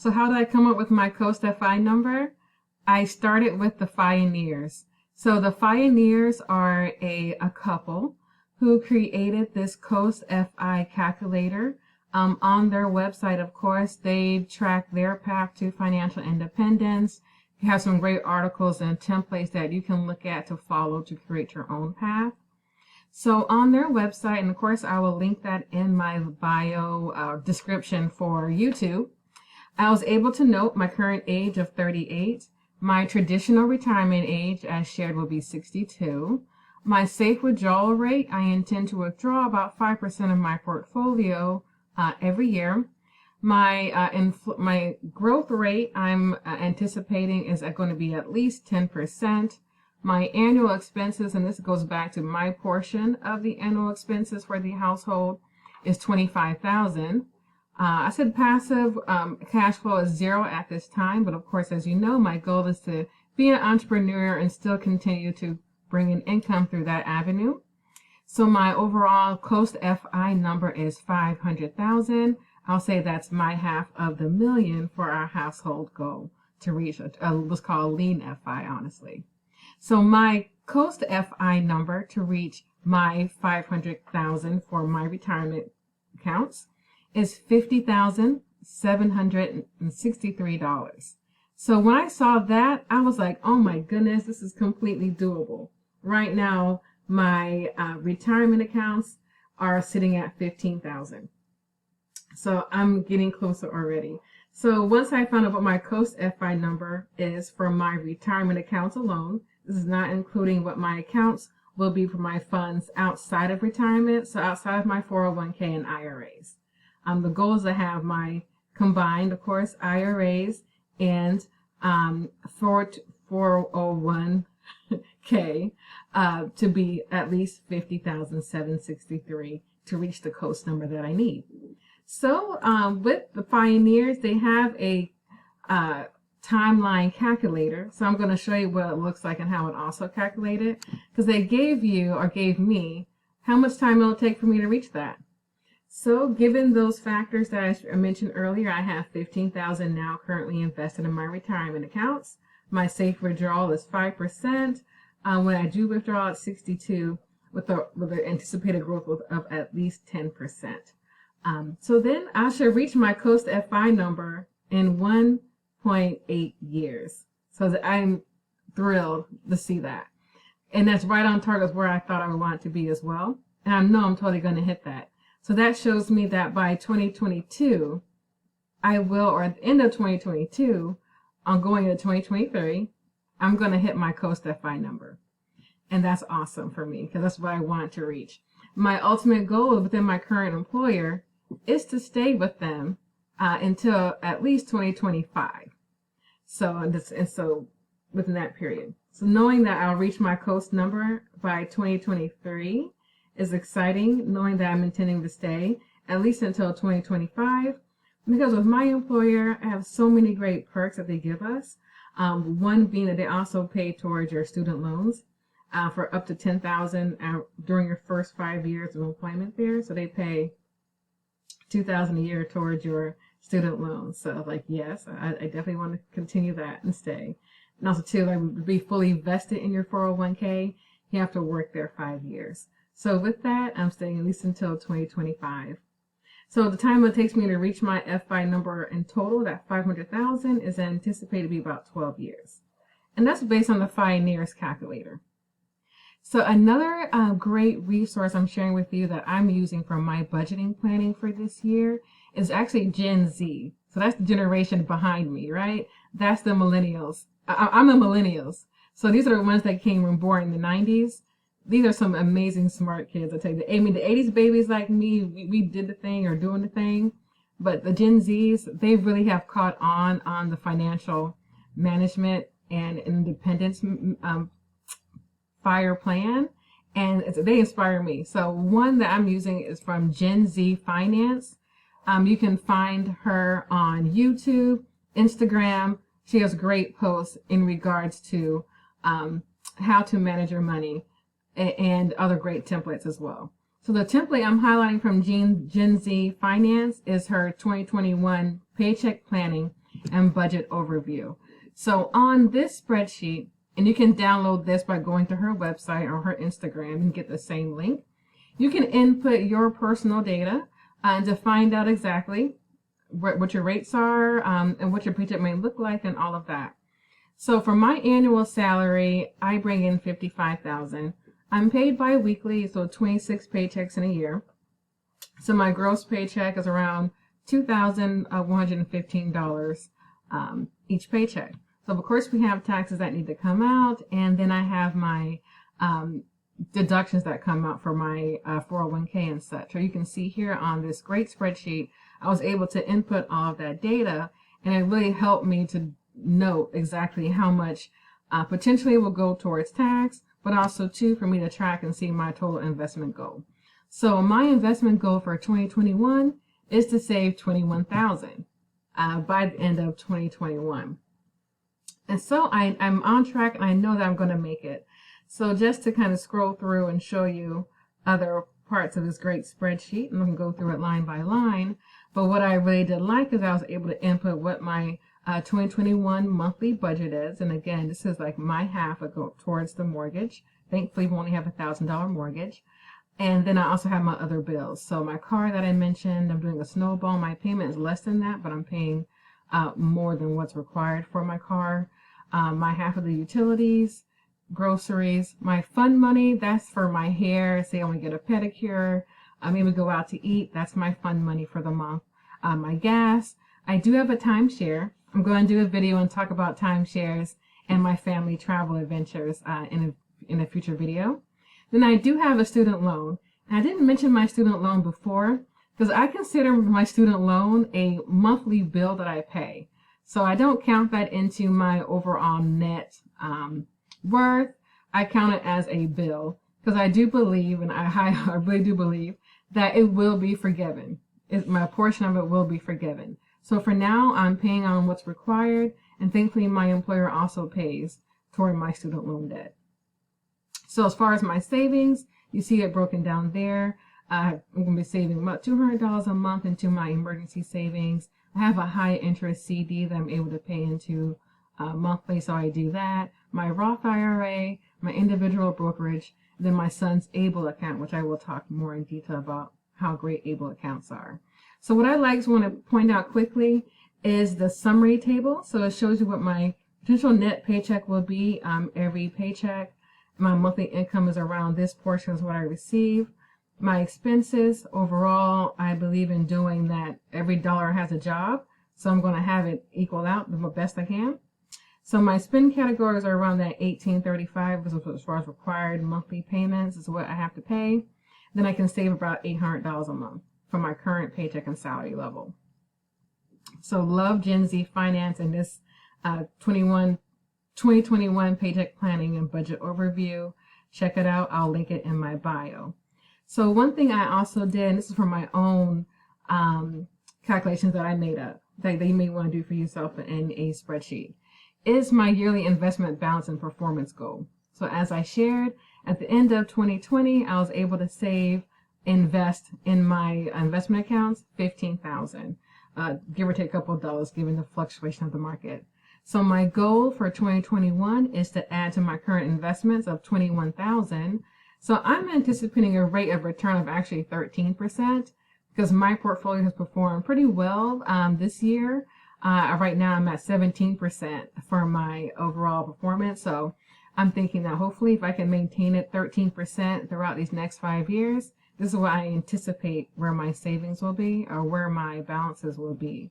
So how did I come up with my Coast FI number? I started with the Fioneers. So the Fioneers are a couple who created this Coast FI calculator. On their website, of course, they track their path to financial independence. You have some great articles and templates that you can look at to follow to create your own path. So on their website, and of course I will link that in my bio description for YouTube, I was able to note my current age of 38. My traditional retirement age, as shared, will be 62. My safe withdrawal rate, I intend to withdraw about 5% of my portfolio every year. My growth rate I'm anticipating is going to be at least 10%. My annual expenses, and this goes back to my portion of the annual expenses for the household, is $25,000. I said passive cash flow is 0 at this time, but of course, as you know, my goal is to be an entrepreneur and still continue to bring in income through that avenue. So my overall Coast FI number is 500,000. I'll say that's my half of the million for our household goal to reach what's called lean FI, honestly. So my Coast FI number to reach my 500,000 for my retirement accounts is $50,763. So when I saw that, I was like, oh my goodness, this is completely doable. Right now, my retirement accounts are sitting at 15,000. So I'm getting closer already. So once I found out what my Coast FI number is for my retirement accounts alone, this is not including what my accounts will be for my funds outside of retirement, so outside of my 401k and IRAs. The goal is to have my combined, of course, IRAs and 401k to be at least 50,763 to reach the Coast number that I need. So with the Fioneers, they have a timeline calculator. So I'm going to show you what it looks like and how it also calculated, because they gave me how much time it'll take for me to reach that. So given those factors that I mentioned earlier, I have 15,000 now currently invested in my retirement accounts. My safe withdrawal is 5%. When I do withdraw at 62, with the anticipated growth of at least 10%. So then I should reach my Coast FI number in 1.8 years. So I'm thrilled to see that. And that's right on target with where I thought I would want it to be as well. And I know I'm totally going to hit that. So that shows me that by 2022, or at the end of 2022, I'm going into 2023, I'm going to hit my Coast FI number. And that's awesome for me because that's what I want to reach. My ultimate goal within my current employer is to stay with them until at least 2025. So within that period. So knowing that I'll reach my Coast number by 2023 is exciting, knowing that I'm intending to stay at least until 2025. Because with my employer, I have so many great perks that they give us. One being that they also pay towards your student loans for up to $10,000 during your first 5 years of employment there. So they pay $2,000 a year towards your student loans. So like, yes, I definitely want to continue that and stay. And also too, like, to be fully vested in your 401k, you have to work there 5 years. So with that, I'm staying at least until 2025. So the time it takes me to reach my FI number in total, that 500,000, is anticipated to be about 12 years. And that's based on the Fioneers calculator. So another great resource I'm sharing with you that I'm using for my budgeting planning for this year is actually Gen Z. So that's the generation behind me, right? That's the millennials. I'm the millennials. So these are the ones that came and born in the 90s. These are some amazing smart kids. I tell you, I mean, the 80s babies like me, we did the thing or doing the thing. But the Gen Zs, they really have caught on the financial management and independence FIRE plan, and they inspire me. So one that I'm using is from Gen Z Finance. You can find her on YouTube, Instagram. She has great posts in regards to how to manage your money and other great templates as well. So the template I'm highlighting from Gen Z Finance is her 2021 paycheck planning. and budget overview. So on this spreadsheet, and you can download this by going to her website or her Instagram and get the same link. You can input your personal data to find out exactly what your rates are and what your paycheck may look like and all of that. So for my annual salary, I bring in $55,000. I'm paid bi-weekly, so 26 paychecks in a year. So my gross paycheck is around $2,115 each paycheck. So of course we have taxes that need to come out, and then I have my deductions that come out for my 401k and such. So you can see here on this great spreadsheet, I was able to input all of that data, and it really helped me to know exactly how much potentially will go towards tax, but also too for me to track and see my total investment goal. So my investment goal for 2021 is to save $21,000 by the end of 2021. And so I'm on track, and I know that I'm going to make it. So just to kind of scroll through and show you other parts of this great spreadsheet, and we can go through it line by line. But what I really did like is I was able to input what my 2021 monthly budget is. And again, this is like my half of go towards the mortgage. Thankfully, we only have $1,000 mortgage. And then I also have my other bills. So my car that I mentioned, I'm doing a snowball. My payment is less than that, but I'm paying more than what's required for my car. My half of the utilities, groceries, my fun money, that's for my hair. Say I want to get a pedicure, maybe go out to eat. That's my fun money for the month. My gas. I do have a timeshare. I'm going to do a video and talk about timeshares and my family travel adventures in a future video. Then I do have a student loan. And I didn't mention my student loan before because I consider my student loan a monthly bill that I pay. So I don't count that into my overall net worth. I count it as a bill because I do believe, and I really do believe, that it will be forgiven. My portion of it will be forgiven. So for now, I'm paying on what's required, and thankfully my employer also pays toward my student loan debt. So as far as my savings, you see it broken down there. I'm going to be saving about $200 a month into my emergency savings. I have a high interest CD that I'm able to pay into monthly, so I do that. My Roth IRA, my individual brokerage, then my son's ABLE account, which I will talk more in detail about how great ABLE accounts are. So what I like to want to point out quickly is the summary table. So it shows you what my potential net paycheck will be every paycheck. My monthly income is around this portion is what I receive. My expenses overall, I believe in doing that every dollar has a job. So I'm going to have it equal out the best I can. So my spend categories are around that $1,835 as far as required monthly payments is what I have to pay. Then I can save about $800 a month from my current paycheck and salary level. So love Gen Z Finance and this 2021 paycheck planning and budget overview. Check it out. I'll link it in my bio. So one thing I also did, and this is from my own calculations that I made up, that you may want to do for yourself in a spreadsheet, is my yearly investment balance and performance goal. So as I shared, at the end of 2020, I was able to invest in my investment accounts $15,000, give or take a couple of dollars, given the fluctuation of the market. So my goal for 2021 is to add to my current investments of $21,000. So I'm anticipating a rate of return of actually 13% because my portfolio has performed pretty well this year. Right now I'm at 17% for my overall performance. So I'm thinking that hopefully if I can maintain it 13% throughout these next 5 years, this is what I anticipate where my savings will be or where my balances will be.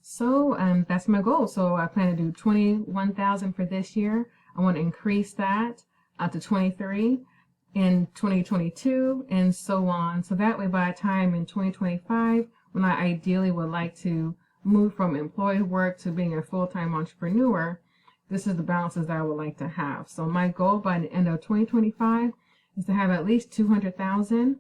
So that's my goal. So I plan to do $21,000 for this year. I want to increase that to 23 in 2022 and so on. So that way by the time in 2025, when I ideally would like to move from employed work to being a full-time entrepreneur, this is the balances that I would like to have. So my goal by the end of 2025 is to have at least $200,000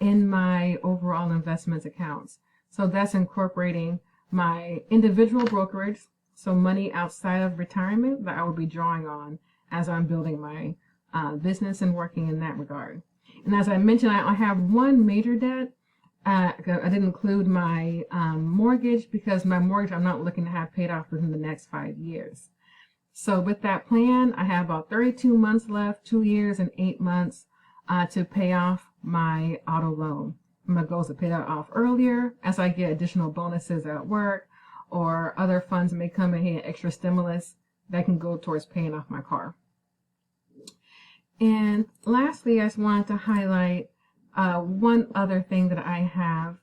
in my overall investments accounts. So that's incorporating my individual brokerage, so money outside of retirement that I will be drawing on as I'm building my business and working in that regard. And as I mentioned, I have one major debt, I didn't include my mortgage because my mortgage I'm not looking to have paid off within the next 5 years. So with that plan, I have about 32 months left, 2 years and 8 months to pay off my auto loan. My goal is to pay that off earlier as I get additional bonuses at work or other funds may come in here, extra stimulus that can go towards paying off my car. And lastly, I just wanted to highlight one other thing that I have,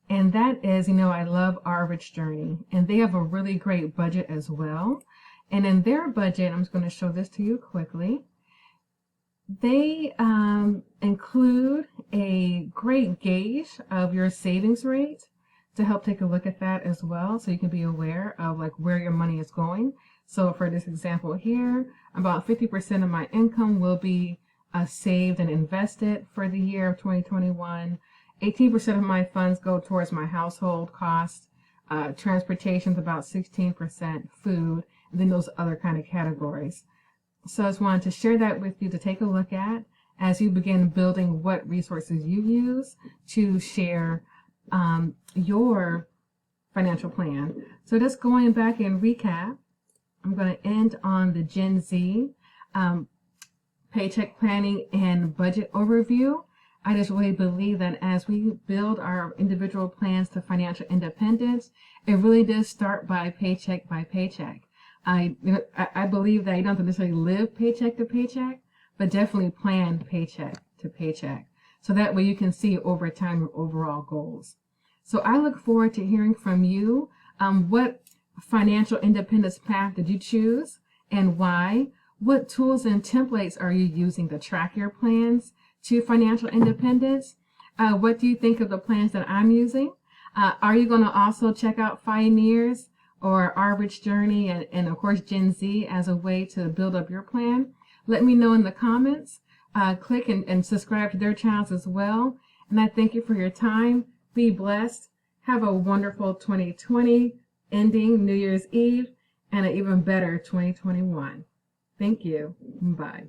and that is, I love Our Rich Journey, and they have a really great budget as well. And in their budget, I'm just going to show this to you quickly. They include a great gauge of your savings rate to help take a look at that as well, so you can be aware of like where your money is going. So for this example here, about 50% of my income will be saved and invested for the year of 2021. 18% of my funds go towards my household costs. Transportation is about 16%, food, and then those other kind of categories. So I just wanted to share that with you to take a look at as you begin building what resources you use to share your financial plan. So just going back and recap, I'm going to end on the Gen Z paycheck planning and budget overview. I just really believe that as we build our individual plans to financial independence, it really does start by paycheck. I believe that you don't have to necessarily live paycheck to paycheck, but definitely plan paycheck to paycheck. So that way you can see over time your overall goals. So I look forward to hearing from you. What financial independence path did you choose and why? What tools and templates are you using to track your plans to financial independence? What do you think of the plans that I'm using? Are you going to also check out Fioneers or Our Rich Journey and of course Gen Z as a way to build up your plan? Let me know in the comments. Click and subscribe to their channels as well. And I thank you for your time. Be blessed. Have a wonderful 2020 ending New Year's Eve and an even better 2021. Thank you. Bye.